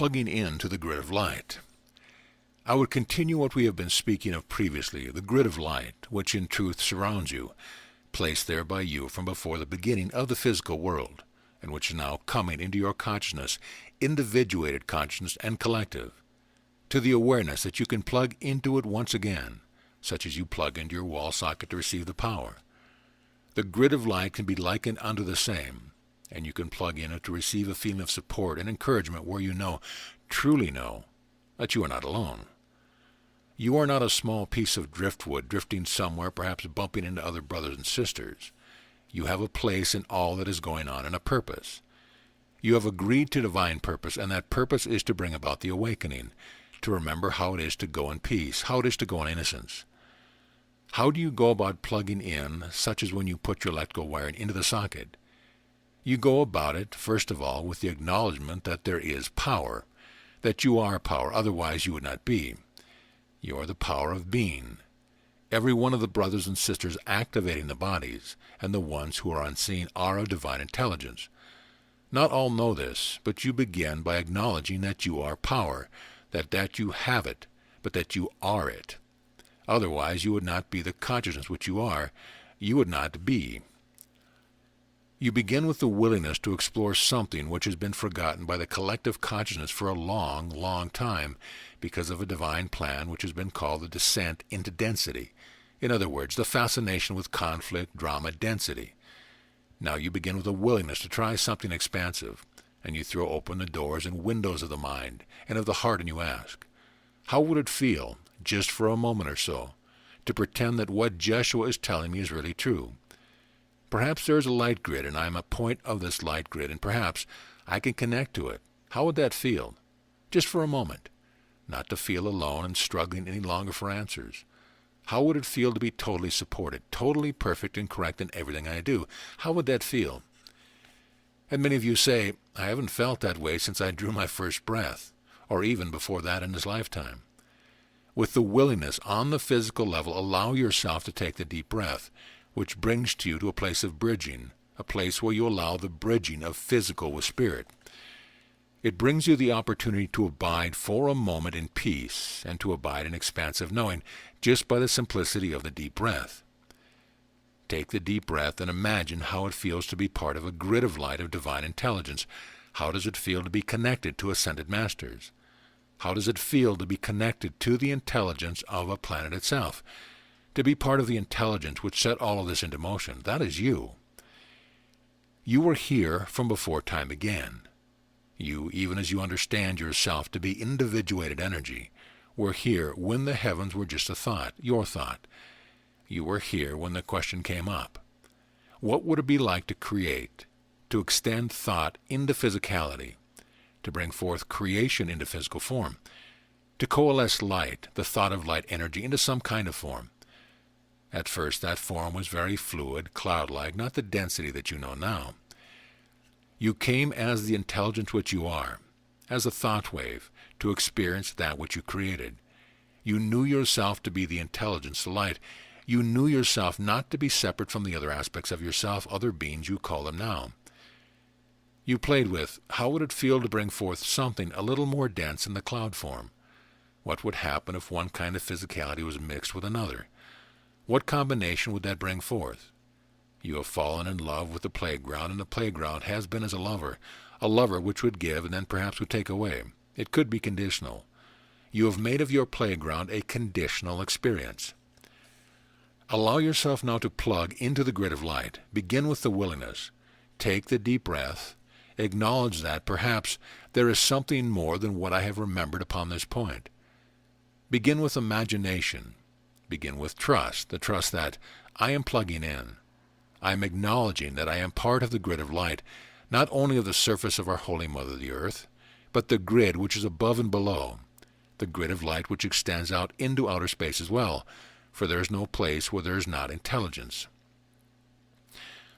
plugging in to the grid of light. I would continue what we have been speaking of previously, the grid of light, which in truth surrounds you, placed there by you from before the beginning of the physical world, and which is now coming into your consciousness, individuated consciousness and collective, to the awareness that you can plug into it once again, such as you plug into your wall socket to receive the power. The grid of light can be likened unto the same, and you can plug in it to receive a feeling of support and encouragement where you know, truly know, that you are not alone. You are not a small piece of driftwood drifting somewhere, perhaps bumping into other brothers and sisters. You have a place in all that is going on and a purpose. You have agreed to divine purpose, and that purpose is to bring about the awakening, to remember how it is to go in peace, how it is to go in innocence. How do you go about plugging in, such as when you put your electrical wiring into the socket? You go about it, first of all, with the acknowledgement that there is power, that you are power, otherwise you would not be. You are the power of being. Every one of the brothers and sisters activating the bodies, and the ones who are unseen, are of divine intelligence. Not all know this, but you begin by acknowledging that you are power, that you have it, but that you are it. Otherwise you would not be the consciousness which you are. You would not be. You begin with the willingness to explore something which has been forgotten by the collective consciousness for a long, long time because of a divine plan which has been called the descent into density. In other words, the fascination with conflict, drama, density. Now you begin with a willingness to try something expansive, and you throw open the doors and windows of the mind and of the heart, and you ask, how would it feel, just for a moment or so, to pretend that what Jeshua is telling me is really true? Perhaps there is a light grid, and I am a point of this light grid, and perhaps I can connect to it. How would that feel? Just for a moment. Not to feel alone and struggling any longer for answers. How would it feel to be totally supported, totally perfect and correct in everything I do? How would that feel? And many of you say, I haven't felt that way since I drew my first breath, or even before that in this lifetime. With the willingness on the physical level, allow yourself to take the deep breath, which brings you to a place of bridging, a place where you allow the bridging of physical with spirit. It brings you the opportunity to abide for a moment in peace and to abide in expansive knowing just by the simplicity of the deep breath. Take the deep breath and imagine how it feels to be part of a grid of light of divine intelligence. How does it feel to be connected to ascended masters? How does it feel to be connected to the intelligence of a planet itself? To be part of the intelligence which set all of this into motion. That is you. You were here from before time began. You, even as you understand yourself to be individuated energy, were here when the heavens were just a thought, your thought. You were here when the question came up. What would it be like to create, to extend thought into physicality, to bring forth creation into physical form, to coalesce light, the thought of light energy, into some kind of form? At first that form was very fluid, cloud-like, not the density that you know now. You came as the intelligence which you are, as a thought wave, to experience that which you created. You knew yourself to be the intelligence, the light. You knew yourself not to be separate from the other aspects of yourself, other beings you call them now. You played with, how would it feel to bring forth something a little more dense in the cloud form? What would happen if one kind of physicality was mixed with another? What combination would that bring forth? You have fallen in love with the playground, and the playground has been as a lover which would give and then perhaps would take away. It could be conditional. You have made of your playground a conditional experience. Allow yourself now to plug into the grid of light. Begin with the willingness. Take the deep breath. Acknowledge that perhaps there is something more than what I have remembered upon this point. Begin with imagination. Begin with trust, the trust that I am plugging in. I am acknowledging that I am part of the grid of light, not only of the surface of our Holy Mother the Earth, but the grid which is above and below, the grid of light which extends out into outer space as well, for there is no place where there is not intelligence.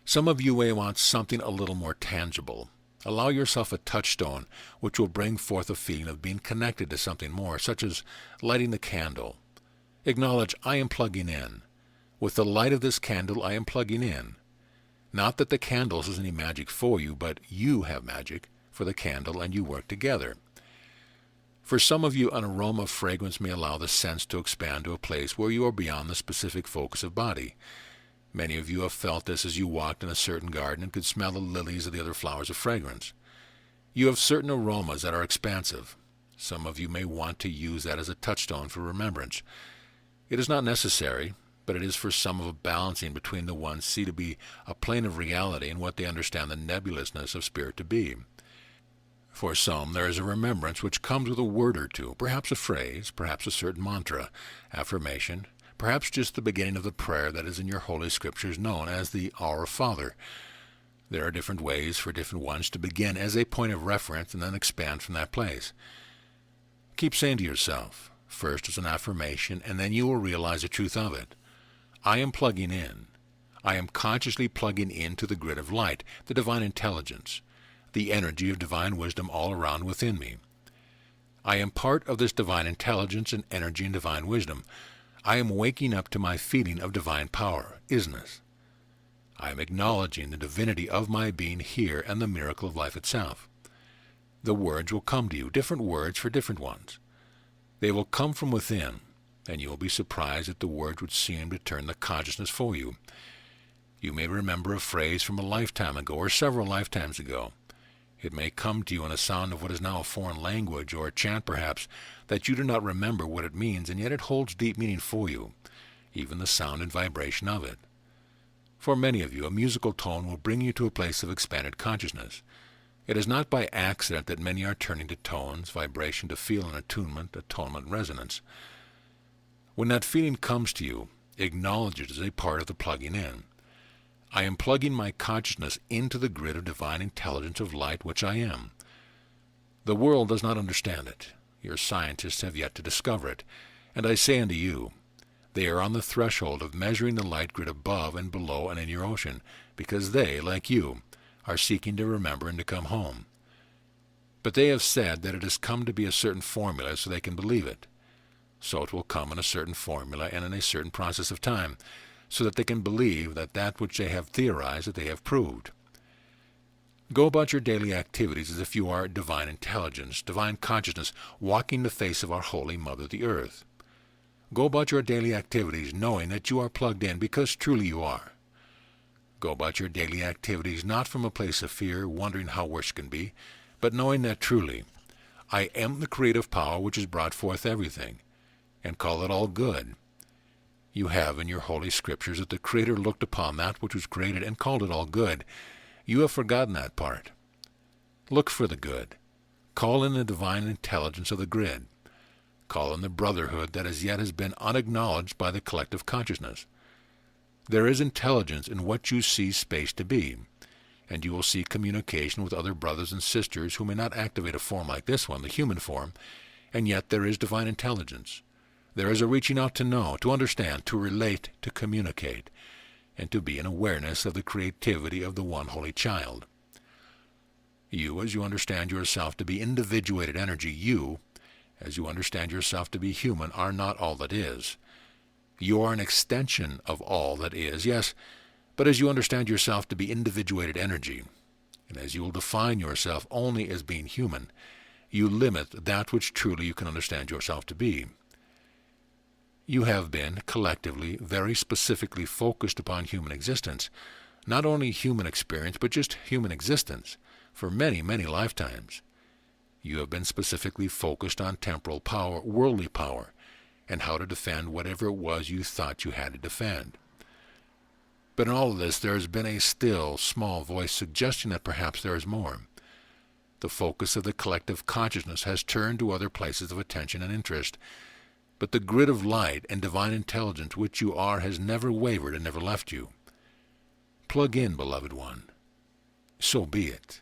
Some of you may want something a little more tangible. Allow yourself a touchstone which will bring forth a feeling of being connected to something more, such as lighting the candle. Acknowledge, I am plugging in. With the light of this candle, I am plugging in. Not that the candle has any magic for you, but you have magic for the candle, and you work together. For some of you, an aroma of fragrance may allow the sense to expand to a place where you are beyond the specific focus of body. Many of you have felt this as you walked in a certain garden and could smell the lilies or the other flowers of fragrance. You have certain aromas that are expansive. Some of you may want to use that as a touchstone for remembrance. It is not necessary, but it is for some of a balancing between the ones see to be a plane of reality and what they understand the nebulousness of spirit to be. For some, there is a remembrance which comes with a word or two, perhaps a phrase, perhaps a certain mantra, affirmation, perhaps just the beginning of the prayer that is in your Holy Scriptures known as the Our Father. There are different ways for different ones to begin as a point of reference and then expand from that place. Keep saying to yourself, first as an affirmation, and then you will realize the truth of it. I am plugging in. I am consciously plugging into the grid of light, the divine intelligence, the energy of divine wisdom all around within me. I am part of this divine intelligence and energy and divine wisdom. I am waking up to my feeling of divine power, isness. I am acknowledging the divinity of my being here and the miracle of life itself. The words will come to you, different words for different ones. They will come from within, and you will be surprised at the words which seem to turn the consciousness for you. You may remember a phrase from a lifetime ago or several lifetimes ago. It may come to you in a sound of what is now a foreign language, or a chant perhaps, that you do not remember what it means, and yet it holds deep meaning for you, even the sound and vibration of it. For many of you, a musical tone will bring you to a place of expanded consciousness. It is not by accident that many are turning to tones, vibration to feel an attunement, atonement, resonance. When that feeling comes to you, acknowledge it as a part of the plugging in. I am plugging my consciousness into the grid of divine intelligence of light which I am. The world does not understand it. Your scientists have yet to discover it. And I say unto you, they are on the threshold of measuring the light grid above and below and in your ocean, because they, like you, are seeking to remember and to come home. But they have said that it has come to be a certain formula so they can believe it. So it will come in a certain formula and in a certain process of time, so that they can believe that which they have theorized that they have proved. Go about your daily activities as if you are divine intelligence, divine consciousness, walking the face of our Holy Mother, the Earth. Go about your daily activities knowing that you are plugged in, because truly you are. Go about your daily activities not from a place of fear, wondering how worse can be, but knowing that truly, I am the creative power which has brought forth everything, and call it all good. You have in your Holy Scriptures that the Creator looked upon that which was created and called it all good. You have forgotten that part. Look for the good. Call in the divine intelligence of the grid. Call in the brotherhood that as yet has been unacknowledged by the collective consciousness. There is intelligence in what you see space to be, and you will see communication with other brothers and sisters who may not activate a form like this one, the human form, and yet there is divine intelligence. There is a reaching out to know, to understand, to relate, to communicate, and to be in awareness of the creativity of the one holy child. You, as you understand yourself to be individuated energy, you, as you understand yourself to be human, are not all that is. You are an extension of all that is, yes, but as you understand yourself to be individuated energy, and as you will define yourself only as being human, you limit that which truly you can understand yourself to be. You have been, collectively, very specifically focused upon human existence, not only human experience, but just human existence, for many, many lifetimes. You have been specifically focused on temporal power, worldly power, and how to defend whatever it was you thought you had to defend. But in all of this, there has been a still, small voice suggesting that perhaps there is more. The focus of the collective consciousness has turned to other places of attention and interest, but the grid of light and divine intelligence which you are has never wavered and never left you. Plug in, beloved one. So be it.